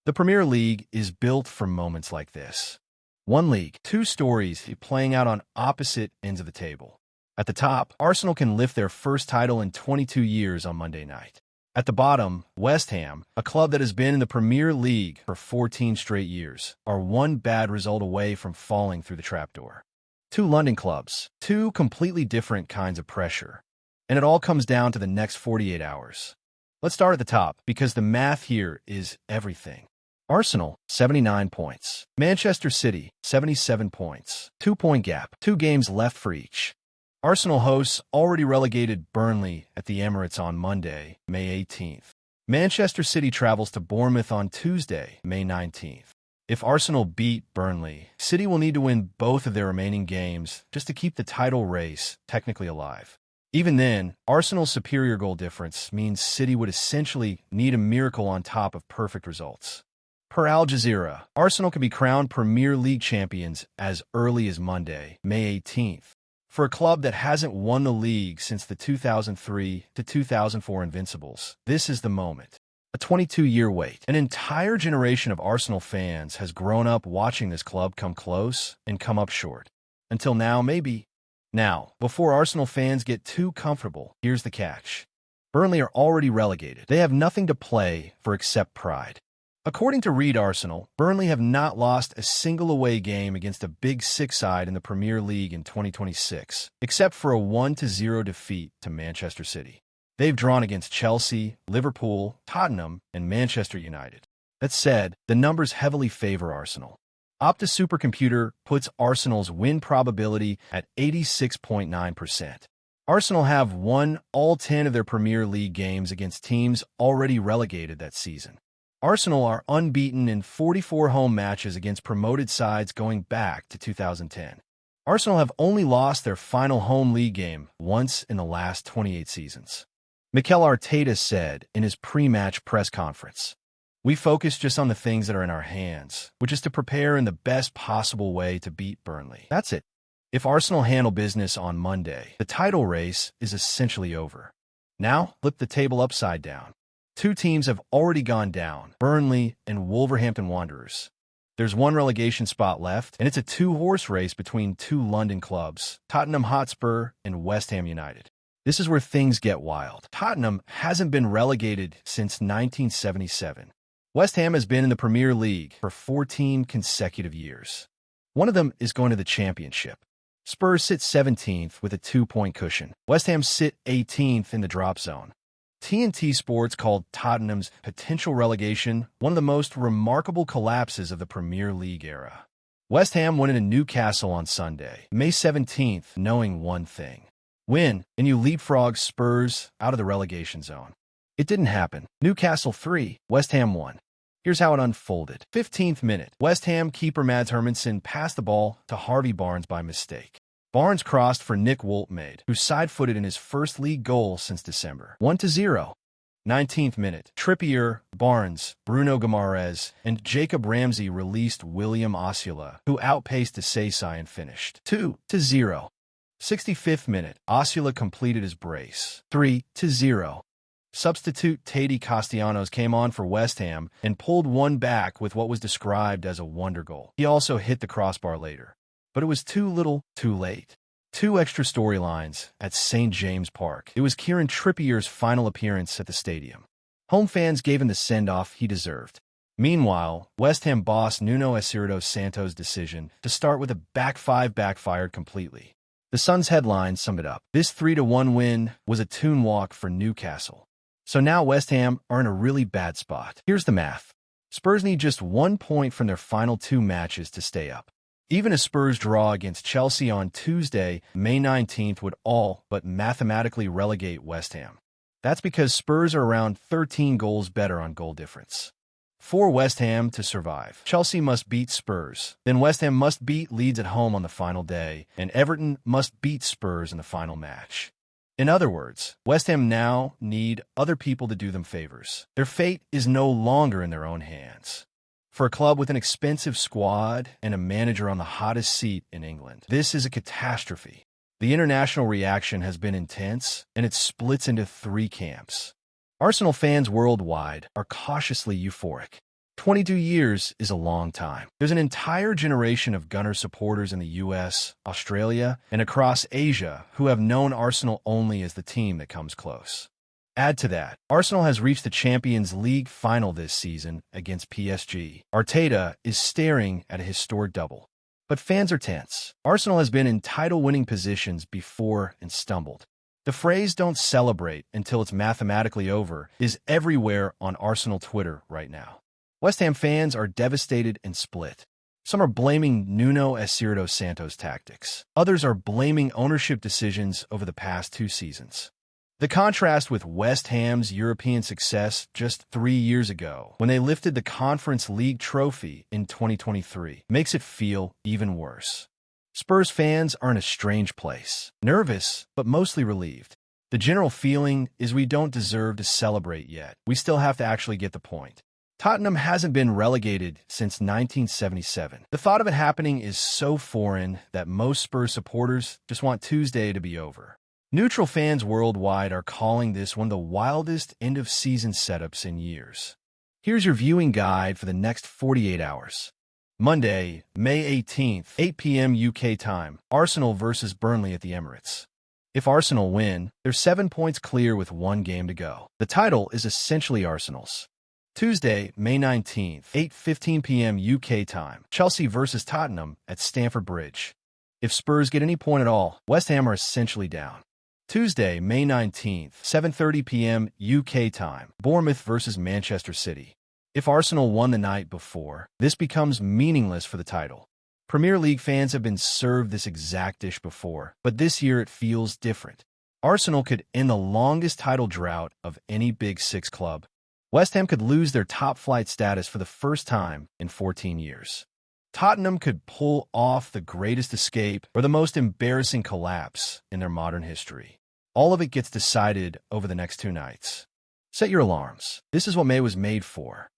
The Premier League is built for moments like this. One league, two stories playing out on opposite ends of the table. At the top, Arsenal can lift their first title in 22 years on Monday night. At the bottom, West Ham, a club that has been in the Premier League for 14 straight years, are one bad result away from falling through the trapdoor. Two London clubs, two completely different kinds of pressure. And it all comes down to the next 48 hours. Let's start at the top, because the math here is everything. Arsenal, 79 points. Manchester City, 77 points. 2-point gap, 2 games left for each. Arsenal hosts already relegated Burnley at the Emirates on Monday, May 18th. Manchester City travels to Bournemouth on Tuesday, May 19th. If Arsenal beat Burnley, City will need to win both of their remaining games just to keep the title race technically alive. Even then, Arsenal's superior goal difference means City would essentially need a miracle on top of perfect results. Per Al Jazeera, Arsenal can be crowned Premier League champions as early as Monday, May 18th. For a club that hasn't won the league since the 2003 to 2004 Invincibles, this is the moment. A 22-year wait. An entire generation of Arsenal fans has grown up watching this club come close and come up short. Until now, maybe. Now, before Arsenal fans get too comfortable, here's the catch. Burnley are already relegated. They have nothing to play for except pride. According to Read Arsenal, Burnley have not lost a single away game against a Big Six side in the Premier League in 2026, except for a 1-0 defeat to Manchester City. They've drawn against Chelsea, Liverpool, Tottenham, and Manchester United. That said, the numbers heavily favor Arsenal. Opta Supercomputer puts Arsenal's win probability at 86.9%. Arsenal have won all 10 of their Premier League games against teams already relegated that season. Arsenal are unbeaten in 44 home matches against promoted sides going back to 2010. Arsenal have only lost their final home league game once in the last 28 seasons. Mikel Arteta said in his pre-match press conference, "We focus just on the things that are in our hands, which is to prepare in the best possible way to beat Burnley. That's it." If Arsenal handle business on Monday, the title race is essentially over. Now, flip the table upside down. Two teams have already gone down, Burnley and Wolverhampton Wanderers. There's one relegation spot left, and it's a two-horse race between two London clubs, Tottenham Hotspur and West Ham United. This is where things get wild. Tottenham hasn't been relegated since 1977. West Ham has been in the Premier League for 14 consecutive years. One of them is going to the Championship. Spurs sit 17th with a 2-point cushion. West Ham sit 18th in the drop zone. TNT Sports called Tottenham's potential relegation one of the most remarkable collapses of the Premier League era. West Ham went into Newcastle on Sunday, May 17th, knowing one thing. Win, and you leapfrog Spurs out of the relegation zone. It didn't happen. Newcastle 3, West Ham 1. Here's how it unfolded. 15th minute, West Ham keeper Mads Hermansen passed the ball to Harvey Barnes by mistake. Barnes crossed for Nick Woltmade, who side-footed in his first league goal since December. 1-0. 19th minute, Trippier, Barnes, Bruno Guimaraes, and Jacob Ramsey released William Osula, who outpaced Desai and finished. 2-0. 65th minute, Osula completed his brace. 3-0. Substitute Tady Castellanos came on for West Ham and pulled one back with what was described as a wonder goal. He also hit the crossbar later. But it was too little, too late. 2 extra storylines at St. James Park. It was Kieran Trippier's final appearance at the stadium. Home fans gave him the send-off he deserved. Meanwhile, West Ham boss Nuno Espirito Santo's decision to start with a back five backfired completely. The Sun's headline summed it up. This 3-1 win was a tune walk for Newcastle. So now West Ham are in a really bad spot. Here's the math. Spurs need just 1 point from their final 2 matches to stay up. Even a Spurs draw against Chelsea on Tuesday, May 19th, would all but mathematically relegate West Ham. That's because Spurs are around 13 goals better on goal difference. For West Ham to survive, Chelsea must beat Spurs. Then West Ham must beat Leeds at home on the final day, and Everton must beat Spurs in the final match. In other words, West Ham now need other people to do them favors. Their fate is no longer in their own hands. For a club with an expensive squad and a manager on the hottest seat in England, this is a catastrophe. The international reaction has been intense, and it splits into 3 camps. Arsenal fans worldwide are cautiously euphoric. 22 years is a long time. There's an entire generation of Gunner supporters in the US, Australia, and across Asia who have known Arsenal only as the team that comes close. Add to that, Arsenal has reached the Champions League final this season against PSG. Arteta is staring at a historic double. But fans are tense. Arsenal has been in title-winning positions before and stumbled. The phrase "don't celebrate until it's mathematically over" is everywhere on Arsenal Twitter right now. West Ham fans are devastated and split. Some are blaming Nuno Espirito Santo's tactics. Others are blaming ownership decisions over the past 2 seasons. The contrast with West Ham's European success just 3 years ago, when they lifted the Conference League trophy in 2023, makes it feel even worse. Spurs fans are in a strange place. Nervous, but mostly relieved. The general feeling is we don't deserve to celebrate yet. We still have to actually get the point. Tottenham hasn't been relegated since 1977. The thought of it happening is so foreign that most Spurs supporters just want Tuesday to be over. Neutral fans worldwide are calling this one of the wildest end-of-season setups in years. Here's your viewing guide for the next 48 hours. Monday, May 18th, 8 p.m. UK time, Arsenal versus Burnley at the Emirates. If Arsenal win, they're 7 points clear with 1 game to go. The title is essentially Arsenal's. Tuesday, May 19th, 8:15 p.m. UK time, Chelsea versus Tottenham at Stamford Bridge. If Spurs get any point at all, West Ham are essentially down. Tuesday, May 19th, 7:30 p.m. UK time, Bournemouth versus Manchester City. If Arsenal won the night before, this becomes meaningless for the title. Premier League fans have been served this exact dish before, but this year it feels different. Arsenal could end the longest title drought of any Big Six club. West Ham could lose their top-flight status for the first time in 14 years. Tottenham could pull off the greatest escape or the most embarrassing collapse in their modern history. All of it gets decided over the next 2 nights. Set your alarms. This is what May was made for.